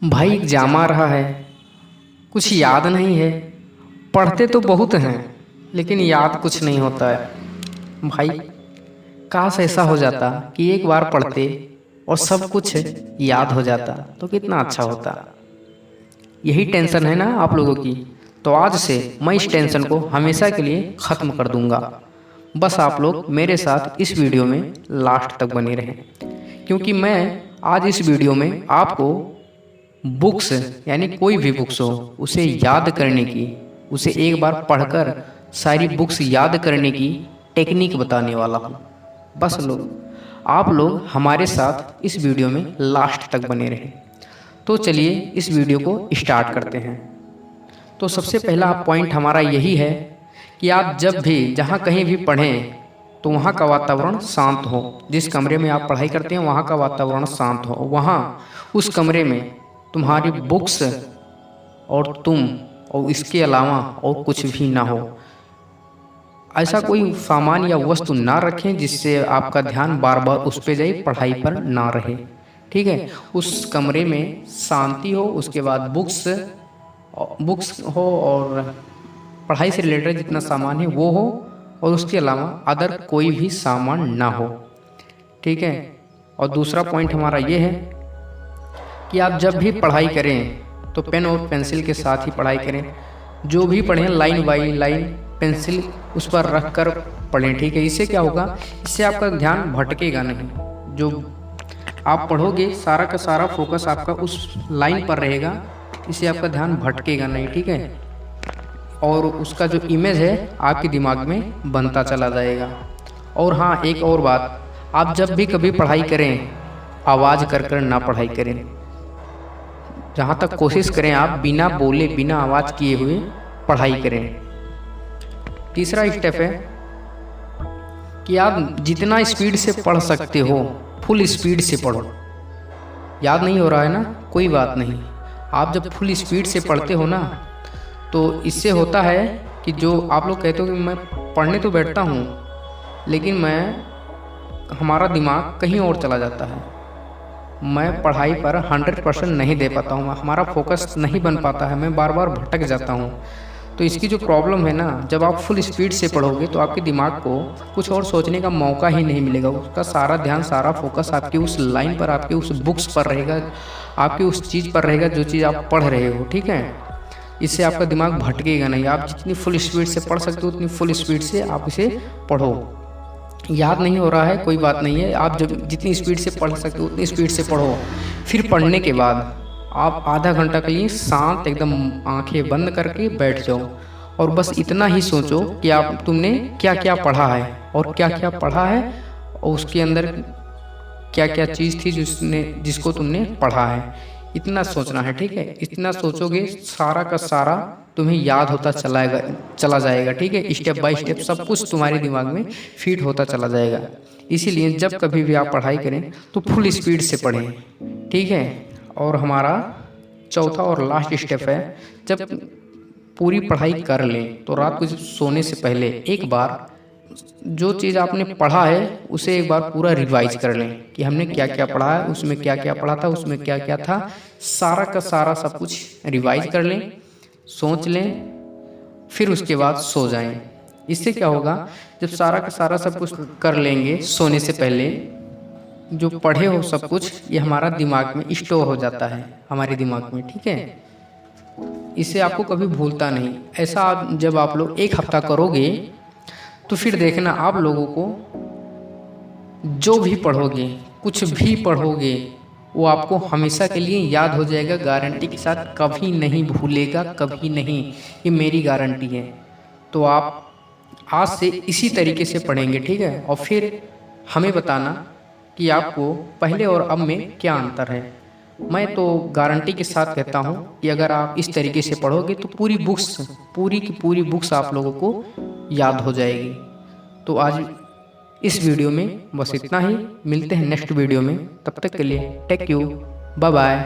भाई एग्जाम आ रहा है, कुछ याद नहीं है। पढ़ते तो बहुत हैं लेकिन याद कुछ नहीं होता है। भाई काश ऐसा हो जाता कि एक बार पढ़ते और सब कुछ याद हो जाता तो कितना अच्छा होता। यही टेंशन है ना आप लोगों की, तो आज से मैं इस टेंशन को हमेशा के लिए ख़त्म कर दूंगा। बस आप लोग मेरे साथ इस वीडियो में लास्ट तक बने रहें, क्योंकि मैं आज इस वीडियो में आपको बुक्स यानी कोई भी बुक्स हो उसे याद करने की, उसे एक बार पढ़कर सारी बुक्स याद करने की टेक्निक बताने वाला हूँ। बस आप लोग हमारे साथ इस वीडियो में लास्ट तक बने रहें। तो चलिए इस वीडियो को स्टार्ट करते हैं। तो सबसे पहला पॉइंट हमारा यही है कि आप जब भी जहाँ कहीं भी पढ़ें तो वहाँ का वातावरण शांत हो। जिस कमरे में आप पढ़ाई करते हैं वहाँ का वातावरण शांत हो। वहाँ उस कमरे में तुम्हारी बुक्स और तुम और इसके अलावा और कुछ भी ना हो। ऐसा कोई सामान या वस्तु ना रखें जिससे आपका ध्यान बार बार उस पे जाए, पढ़ाई पर ना रहे। ठीक है, उस कमरे में शांति हो, उसके बाद बुक्स हो और पढ़ाई से रिलेटेड जितना सामान है वो हो, और उसके अलावा अदर कोई भी सामान ना हो। ठीक है, और दूसरा पॉइंट हमारा ये है कि आप जब भी पढ़ाई करें तो पेन और पेंसिल के साथ ही पढ़ाई करें। जो भी पढ़ें लाइन बाई लाइन पेंसिल उस पर रख कर पढ़ें। ठीक है, इससे क्या होगा, इससे आपका ध्यान भटकेगा नहीं। जो आप पढ़ोगे सारा का सारा फोकस आपका उस लाइन पर रहेगा, इससे आपका ध्यान भटकेगा नहीं। ठीक है, और उसका जो इमेज है आपके दिमाग में बनता चला जाएगा। और हाँ, एक और बात, आप जब भी कभी पढ़ाई करें आवाज़ कर कर ना पढ़ाई करें। जहाँ तक कोशिश करें आप बिना बोले बिना आवाज़ किए हुए पढ़ाई करें। तीसरा स्टेप है कि आप जितना स्पीड से पढ़ सकते हो फुल स्पीड से पढ़ो। याद नहीं हो रहा है ना, कोई बात नहीं। आप जब फुल स्पीड से पढ़ते हो ना तो इससे होता है कि जो आप लोग कहते हो कि मैं पढ़ने तो बैठता हूँ लेकिन हमारा दिमाग कहीं और चला जाता है। मैं पढ़ाई पर 100% नहीं दे पाता हूँ, हमारा फोकस नहीं बन पाता है, मैं बार बार भटक जाता हूँ। तो इसकी जो प्रॉब्लम है ना, जब आप फुल स्पीड से पढ़ोगे तो आपके दिमाग को कुछ और सोचने का मौका ही नहीं मिलेगा। उसका सारा ध्यान सारा फोकस आपकी उस लाइन पर, आपके उस बुक्स पर रहेगा, आपकी उस चीज़ पर रहेगा जो चीज़ आप पढ़ रहे हो। ठीक है, इससे आपका दिमाग भटकेगा नहीं। आप जितनी फुल स्पीड से पढ़ सकते हो उतनी फुल स्पीड से आप इसे पढ़ो। याद नहीं हो रहा है कोई बात नहीं है, आप जब जितनी स्पीड से पढ़ सकते हो उतनी स्पीड से पढ़ो। फिर पढ़ने के बाद आप आधा घंटा के लिए शांत एकदम आंखें बंद करके बैठ जाओ और बस इतना ही सोचो कि तुमने क्या क्या पढ़ा है और क्या क्या पढ़ा है और उसके अंदर क्या क्या चीज़ थी जिसको तुमने पढ़ा है। इतना सोचना है। ठीक है, इतना सोचोगे सारा का सारा तुम्हें याद होता चला जाएगा। ठीक है, स्टेप बाय स्टेप सब कुछ तुम्हारे दिमाग में फिट होता चला जाएगा। इसीलिए जब कभी भी आप पढ़ाई करें तो फुल स्पीड से पढ़ें। ठीक है, और हमारा चौथा और लास्ट स्टेप है, जब पूरी पढ़ाई कर लें तो रात को सोने से पहले एक बार जो चीज़ आपने पढ़ा है उसे एक बार पूरा रिवाइज कर लें कि हमने क्या क्या पढ़ा है, उसमें क्या क्या पढ़ा था, उसमें क्या क्या था। सारा का सारा सब कुछ रिवाइज कर लें, सोच लें, फिर उसके बाद सो जाएं। इससे क्या होगा, जब सारा का सारा सब कुछ कर लेंगे सोने से पहले, जो पढ़े हो सब कुछ ये हमारा दिमाग में स्टोर हो जाता है, हमारे दिमाग में। ठीक है, इसे आपको कभी भूलता नहीं। ऐसा जब आप लोग एक हफ्ता करोगे तो फिर देखना आप लोगों को जो भी पढ़ोगे, कुछ भी पढ़ोगे, वो आपको हमेशा के लिए याद हो जाएगा, गारंटी के साथ। कभी नहीं भूलेगा, कभी नहीं, ये मेरी गारंटी है। तो आप आज से इसी तरीके से पढ़ेंगे। ठीक है, और फिर हमें बताना कि आपको पहले और अब में क्या अंतर है। मैं तो गारंटी के साथ कहता हूँ कि अगर आप इस तरीके से पढ़ोगे तो पूरी की पूरी बुक्स आप लोगों को याद हो जाएगी। तो आज इस वीडियो में बस इतना ही। मिलते हैं नेक्स्ट वीडियो में, तब तक के लिए टेक यू, बाय बाय।